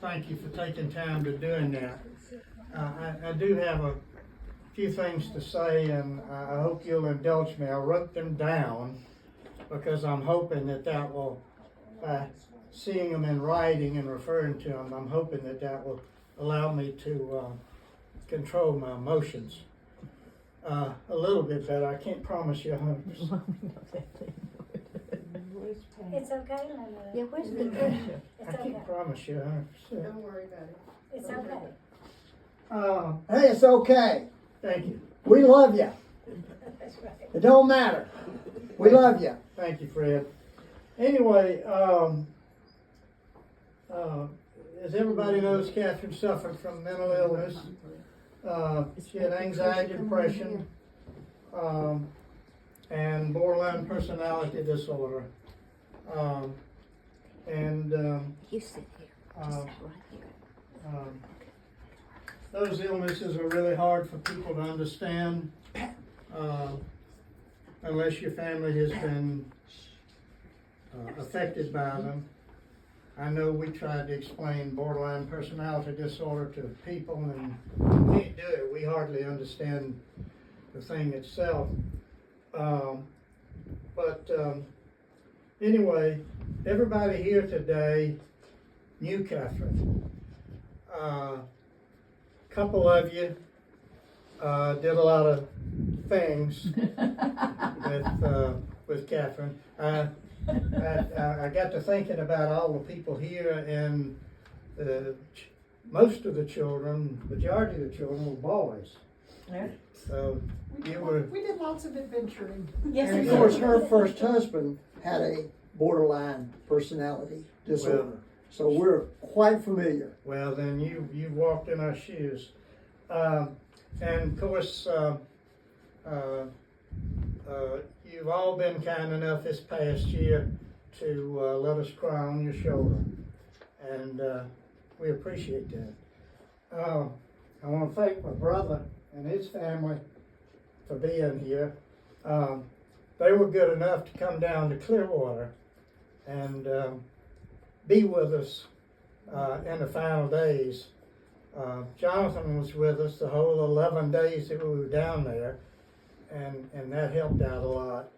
thank you for taking time to doing that. I do have a few things to say, and I hope you'll indulge me. I wrote them down because I'm hoping that will, seeing them in writing and referring to them, I'm hoping that will allow me to control my emotions a little bit better. I can't promise you 100%. It's okay, Linda. Yeah, where's the pressure? It's I okay. can't promise you 100%. Don't worry about it. It's okay. Hey, it's okay. Thank you. We love you. That's right. It don't matter. We love you. Thank you, Fred. Anyway, as everybody knows, Kathryn suffered from mental illness. She had anxiety, depression, and borderline personality disorder. You sit here. Just sit right here. Those illnesses are really hard for people to understand unless your family has been affected by them. I know we tried to explain borderline personality disorder to people, and we can't do it. We hardly understand the thing itself. Anyway, everybody here today knew Kathryn. Couple of you did a lot of things with Kathryn. I got to thinking about all the people here, and most of the children, majority of the children were boys. Yeah. So We you were, did lots of adventuring. Yes, And it of course, is. her first husband had a borderline personality disorder. Well- So we're quite familiar. well, then you walked in our shoes. And of course, you've all been kind enough this past year to let us cry on your shoulder, and we appreciate that. I want to thank my brother and his family for being here. They were good enough to come down to Clearwater and be with us in the final days. Jonathan was with us the whole 11 days that we were down there, and that helped out a lot.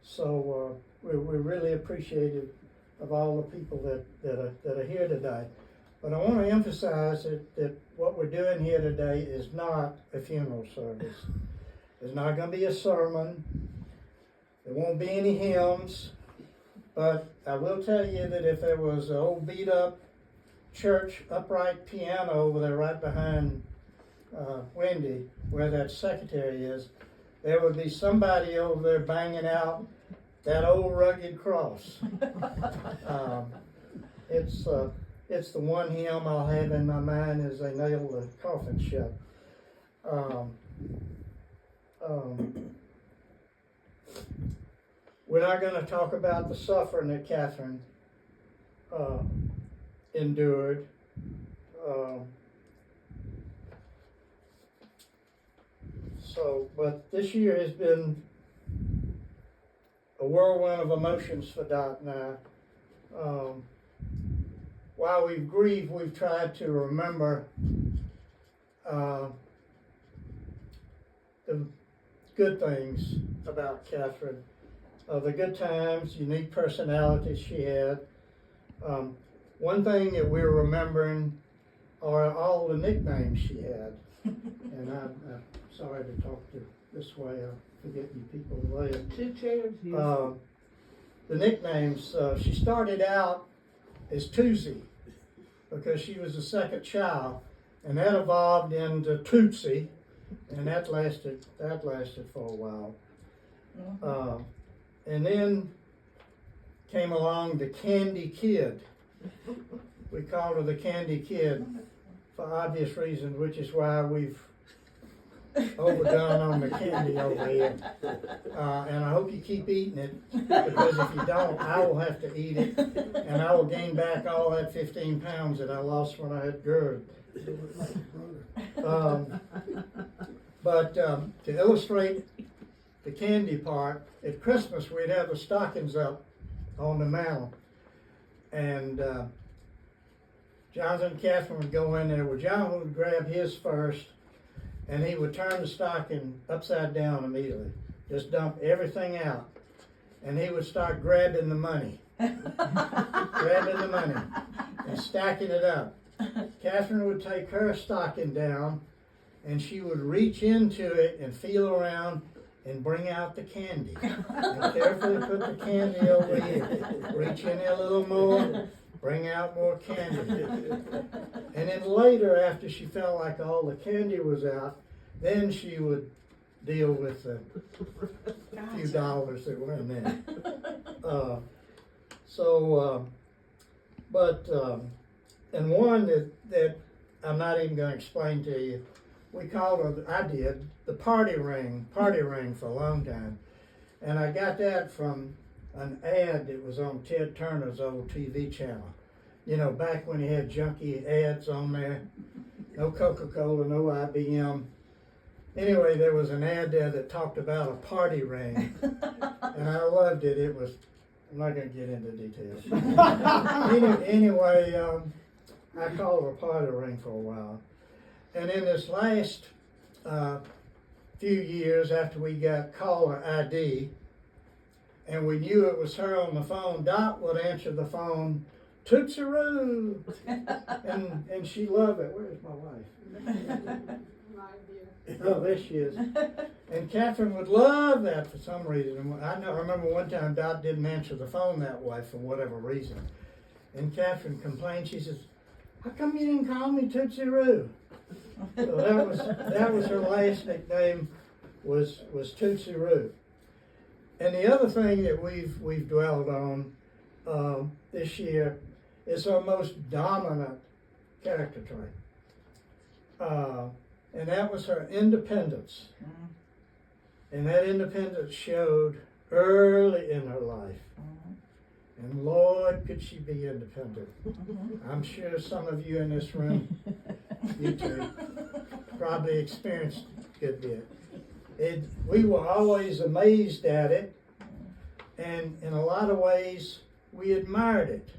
So we're really appreciative of all the people that are here today. But I want to emphasize that what we're doing here today is not a funeral service. There's not going to be a sermon. There won't be any hymns. But I will tell you that if there was an old beat up church upright piano over there right behind Wendy, where that secretary is, there would be somebody over there banging out that old rugged cross. It's the one hymn I'll have in my mind as they nail the coffin shut. We're not going to talk about the suffering that Kathryn endured. But this year has been a whirlwind of emotions for Dot and I. While we've grieved, we've tried to remember the good things about Kathryn. The good times, unique personalities she had. One thing that we're remembering are all the nicknames she had. And I'm sorry to talk to this way, I forget you people later. 2 chairs, yes. The nicknames, she started out as Toosie because she was the second child, and that evolved into Tootsie, and that lasted for a while. And then came along the Candy Kid. We called her the Candy Kid for obvious reasons, which is why we've overdone on the candy over here. And I hope you keep eating it, because if you don't, I will have to eat it, and I will gain back all that 15 pounds that I lost when I had GERD. But to illustrate the candy part, at Christmas we'd have the stockings up on the mantle, And Jonathan and Kathryn would go in there. Well, Jonathan would grab his first, and he would turn the stocking upside down immediately. Just dump everything out. And he would start grabbing the money. Grabbing the money and stacking it up. Kathryn would take her stocking down, and she would reach into it and feel around and bring out the candy. And carefully put the candy over here. Reach in there a little more, bring out more candy. And then later, after she felt like all the candy was out, then she would deal with the few dollars that were in there. And one that I'm not even going to explain to you, we called her, I did, the party ring for a long time. And I got that from an ad that was on Ted Turner's old TV channel. You know, back when he had junky ads on there, no Coca-Cola, no IBM. Anyway, there was an ad there that talked about a party ring, and I loved it. It was, I'm not going to get into details. Anyway, I called her a party ring for a while. And in this last few years after we got caller ID, and we knew it was her on the phone, Dot would answer the phone, Tootsie-Roo! and she loved it. Where's my wife? Oh, there she is. And Kathryn would love that for some reason. And I remember one time Dot didn't answer the phone that way for whatever reason. And Kathryn complained. She says, "How come you didn't call me Tootsie-Roo?" So that was her last nickname was Tootsie-Roo. And the other thing that we've dwelled on this year is our most dominant character trait. And that was her independence. And that independence showed early in her life. And Lord, could she be independent. I'm sure some of you in this room, you too, probably experienced a good bit. We were always amazed at it, and in a lot of ways, we admired it.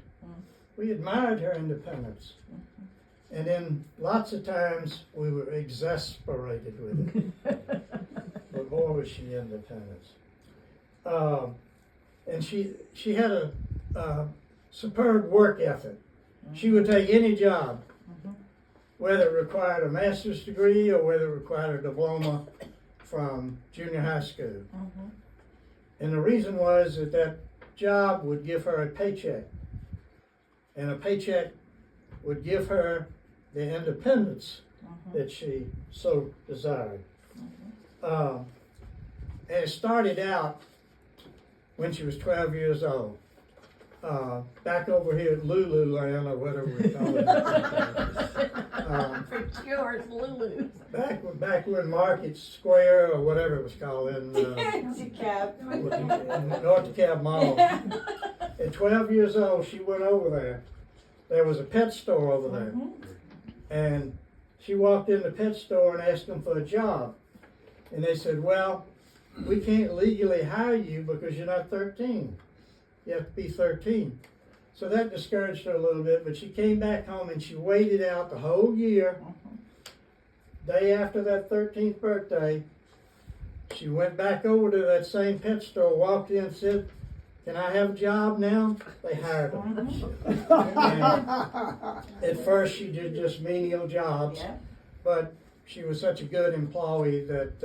We admired her independence. And then lots of times we were exasperated with it. But boy, was she independent. And she had a superb work ethic. She would take any job, whether it required a master's degree or whether it required a diploma from junior high school. And the reason was that job would give her a paycheck. And a paycheck would give her the independence that she so desired. And it started out when she was 12 years old. Back over here at Lululand, or whatever we call it. For sure, it's Lulu's. Back when Market Square, or whatever it was called, in North DeKalb Mall. At 12 years old, she went over there. There was a pet store over there. And she walked in the pet store and asked them for a job. And they said, "Well, we can't legally hire you because you're not 13. You have to be 13. So that discouraged her a little bit, but she came back home and she waited out the whole year. Day after that 13th birthday, she went back over to that same pet store, walked in and said, "Can I have a job now?" They hired her. At first she did just menial jobs, but she was such a good employee that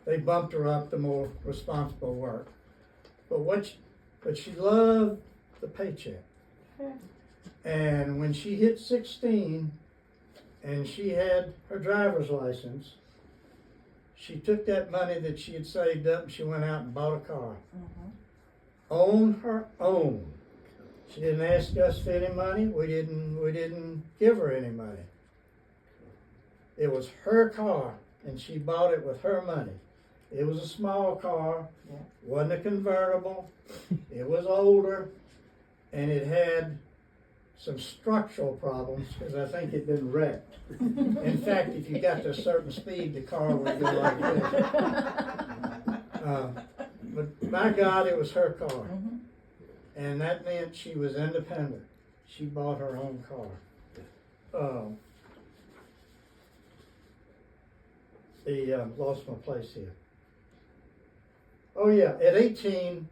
they bumped her up to more responsible work. But she loved the paycheck. And when she hit 16 and she had her driver's license, she took that money that she had saved up and she went out and bought a car. On her own. She didn't ask us for any money. We didn't give her any money. It was her car, and she bought it with her money. It was a small car, wasn't a convertible. It was older, and it had some structural problems because I think it'd been wrecked. In fact, if you got to a certain speed, the car would go like this. But by God, it was her car. and that meant she was independent. She bought her own car. Lost my place here. Oh yeah, at 18,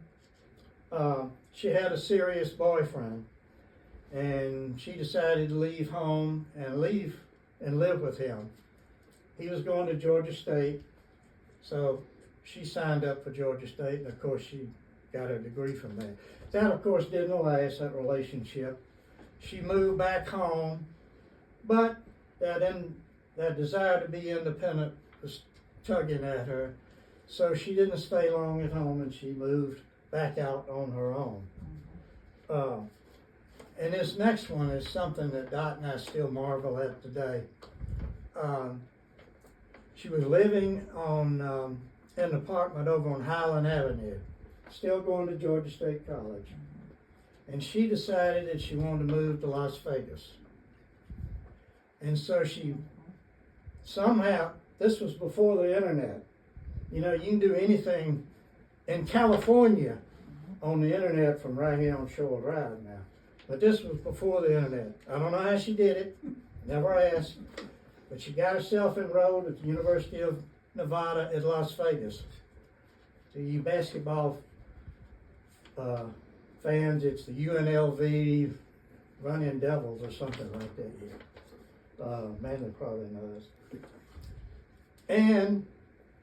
she had a serious boyfriend, and she decided to leave home and live with him. He was going to Georgia State, so she signed up for Georgia State, and of course she got a degree from there. That of course didn't last, that relationship. She moved back home, but that desire to be independent was tugging at her, so she didn't stay long at home, and she moved back out on her own. And this next one is something that Dot and I still marvel at today. She was living in an apartment over on Highland Avenue, still going to Georgia State College. And she decided that she wanted to move to Las Vegas. And so she somehow, this was before the internet. You know, you can do anything in California on the internet from right here on Shore Drive now. But this was before the internet. I don't know how she did it, never asked. But she got herself enrolled at the University of Nevada at Las Vegas. So you basketball fans, it's the UNLV Running Devils or something like that here. Manly probably knows. And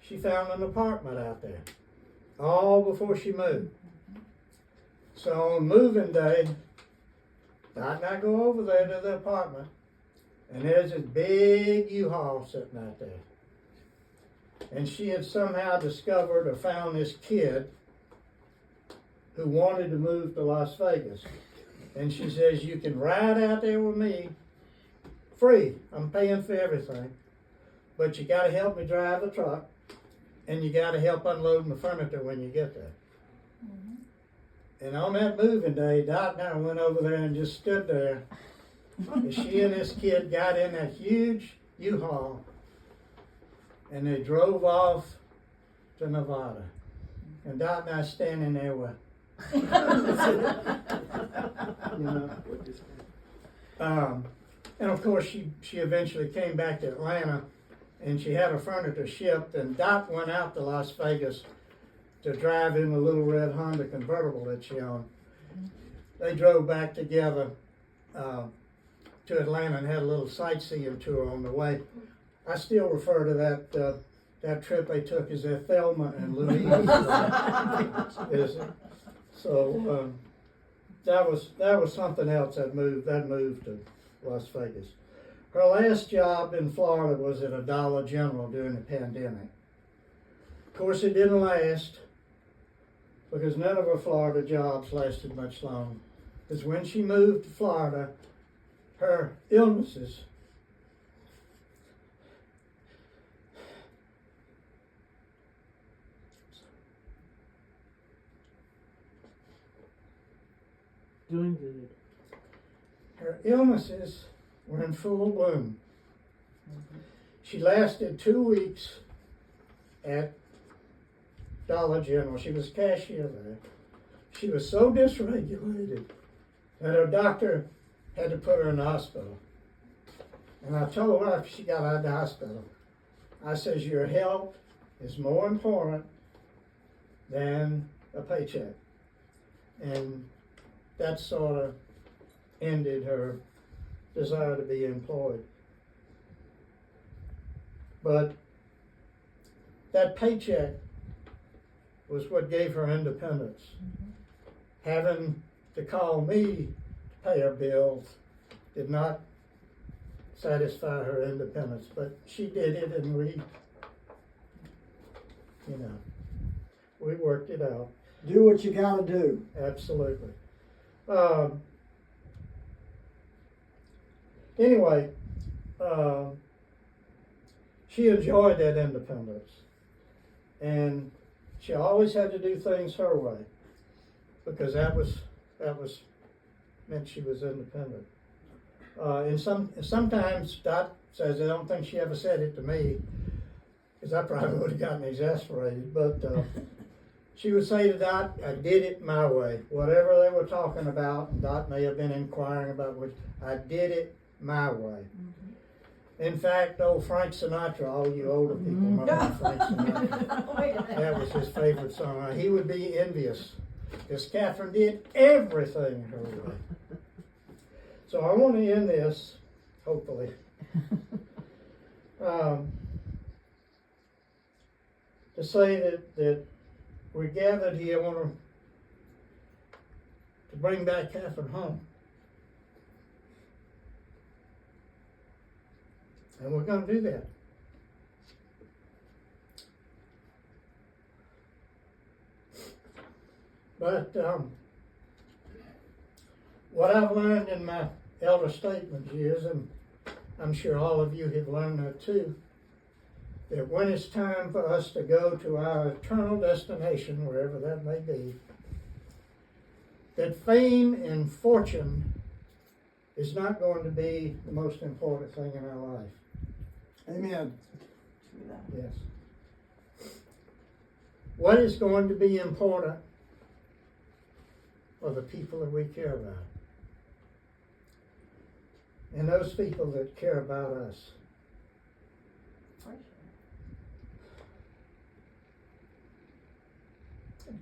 she found an apartment out there, all before she moved. So on moving day, Dot and I go over there to the apartment, and there's this big U-Haul sitting out there. And she had somehow discovered or found this kid who wanted to move to Las Vegas. And she says, you can ride out there with me free. I'm paying for everything. But you got to help me drive the truck, and you got to help unload my furniture when you get there. And on that moving day, Dot and I went over there and just stood there. And she and this kid got in that huge U-Haul, and they drove off to Nevada. And Dot and I standing there with, you know. And of course, she eventually came back to Atlanta, and she had her furniture shipped, and Dot went out to Las Vegas to drive in the little red Honda convertible that she owned. They drove back together to Atlanta and had a little sightseeing tour on the way. I still refer to that trip they took as their Thelma and Louise. So that was something else that moved to Las Vegas. Her last job in Florida was at a Dollar General during the pandemic. Of course, it didn't last because none of her Florida jobs lasted much longer. Because when she moved to Florida, her illnesses Doing good. her illnesses were in full bloom. She lasted 2 weeks at Dollar General. She was cashier there. She was so dysregulated that her doctor had to put her in the hospital. And I told her after she got out of the hospital, I says, your health is more important than a paycheck. And that sort of ended her desire to be employed. But that paycheck was what gave her independence. Having to call me to pay her bills did not satisfy her independence, but she did it, and we worked it out. Do what you gotta do. Absolutely. Anyway, she enjoyed that independence, and she always had to do things her way, because that was meant she was independent. And sometimes Dot says, I don't think she ever said it to me, because I probably would have gotten exasperated, but she would say to Dot, I did it my way. Whatever they were talking about, and Dot may have been inquiring about, which I did it my way. In fact, old Frank Sinatra, all you older people remember Frank Sinatra. That was his favorite song. He would be envious because Kathryn did everything her way. So I want to end this, hopefully, to say that we're gathered here. I want to bring back Kathryn home. And we're going to do that. But what I've learned in my elder statement years, and I'm sure all of you have learned that too, that when it's time for us to go to our eternal destination, wherever that may be, that fame and fortune is not going to be the most important thing in our life. Amen. Yes. What is going to be important are the people that we care about. And those people that care about us.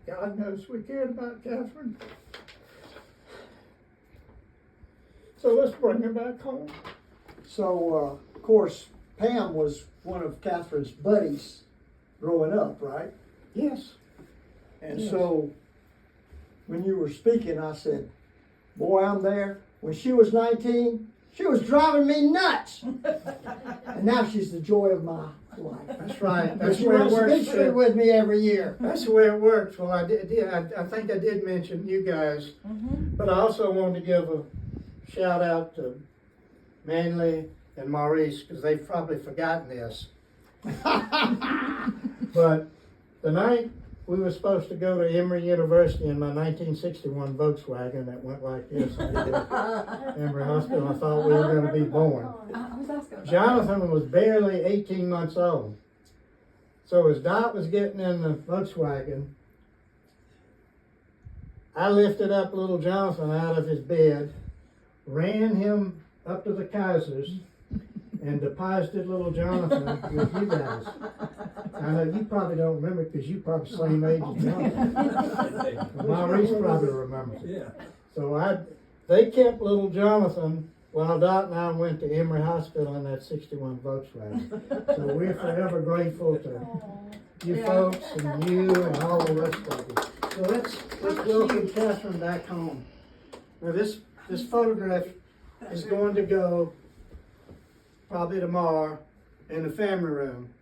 God knows we cared about Kathryn. So let's bring her back home. So, of course, Pam was one of Kathryn's buddies growing up, right? Yes. And Yes. so, when you were speaking, I said, boy, I'm there. When she was 19, she was driving me nuts. And now she's the joy of my life. That's right. But That's she the way it wants to works. be with me every year. That's the way it works. Well, I think I did mention you guys, but I also wanted to give a shout out to Manley and Maurice because they've probably forgotten this. But the night we were supposed to go to Emory University in my 1961 Volkswagen that went like this, Emory Hospital, I thought we were going to be born. Jonathan was barely 18 months old. So as Dot was getting in the Volkswagen, I lifted up little Jonathan out of his bed, ran him up to the Kaisers, and deposited little Jonathan with you guys. I know you probably don't remember because you probably the same age as Jonathan. But Maurice probably remembers it. Yeah. So they kept little Jonathan while Dot and I went to Emory Hospital in that 61 Volkswagen. So we're forever grateful to you folks and you and all the rest of you. So let's welcome Kathryn back home. Now this photograph is going to go probably tomorrow in the family room.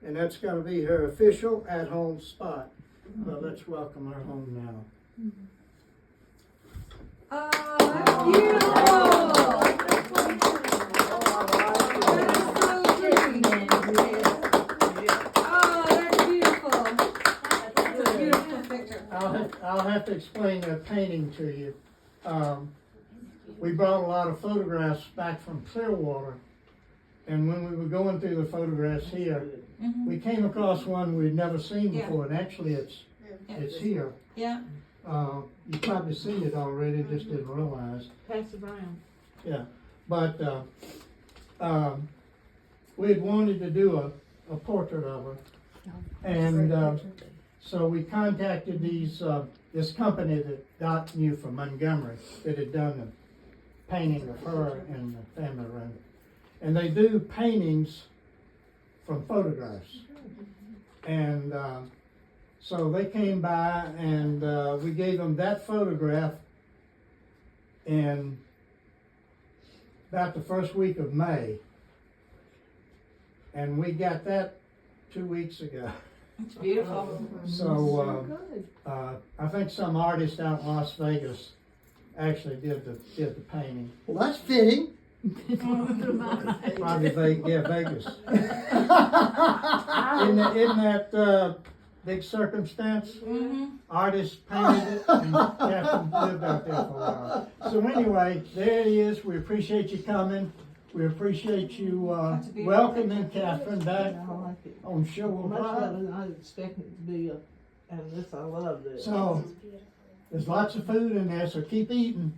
And that's going to be her official at-home spot. But let's welcome her home now. Oh, that's beautiful! Oh, that's beautiful. That's a beautiful picture. I'll have to explain the painting to you. We brought a lot of photographs back from Clearwater, and when we were going through the photographs here, we came across one we'd never seen before, and actually it's here. Yeah. You've probably seen it already, just didn't realize. Pass it around. Yeah, but we had wanted to do a portrait of her, and so we contacted this company that Dot knew from Montgomery that had done the painting of her in the family room, and they do paintings from photographs, and so they came by and we gave them that photograph in about the first week of May, and we got that 2 weeks ago. It's beautiful. So I think some artist out in Las Vegas actually did the painting. Well, that's fitting. Probably Vegas. Isn't that big circumstance? Artist painted it, and Kathryn lived out there for a while. So anyway, there it is. We appreciate you coming. We appreciate you welcoming Kathryn back I like it. on Shovel Much Drive. better than I was expecting it to be a And this, I love this. So, This is beautiful. there's lots of food in there, so keep eating.